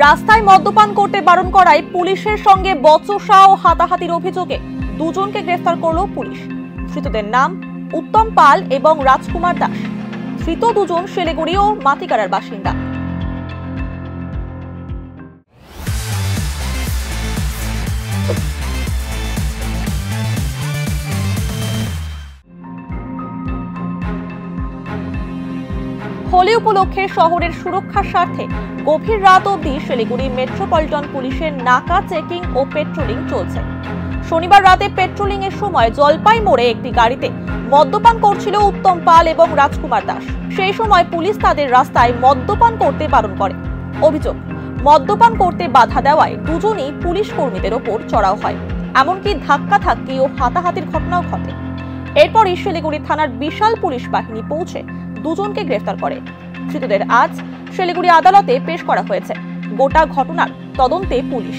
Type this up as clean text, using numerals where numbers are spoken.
রাস্তায় মদ্যপান করতে বারণ করায় পুলিশের সঙ্গে বচসা ও হাতাহাতির অভিযোগে দুজনকে গ্রেফতার করল পুলিশ। ধৃতদের নাম উত্তম পাল এবং রাজকুমার দাস। ধৃত দুজন শিলিগুড়ি ও মাটিকাড়ার বাসিন্দা। হোলি উপলক্ষে শহরের সুরক্ষার স্বার্থে গভীর রাত অবধি শিলিগুড়ি মেট্রোপলিটন পুলিশের নাকা চেকিং ও পেট্রোলিং চলছে। শনিবার রাতে পেট্রোলিং এর সময় জলপাই মোড়ে একটি গাড়িতে মদ্যপান করছিল উত্তম পাল এবং রাজকুমার দাস। সেই সময় পুলিশ তাদের রাস্তায় মদ্যপান করতে বারণ করে। অভিযোগ, মদ্যপান করতে বাধা দেওয়ায় দুজনই পুলিশ কর্মীদের ওপর চড়াও হয়, এমনকি ধাক্কাধাক্কি ও হাতাহাতির ঘটনাও ঘটে। এরপরই শিলিগুড়ি থানার বিশাল পুলিশ বাহিনী পৌঁছে দুজনকে গ্রেফতার করে। ধৃতদের আজ শিলিগুড়ি আদালতে পেশ করা হয়েছে। গোটা ঘটনার তদন্তে পুলিশ।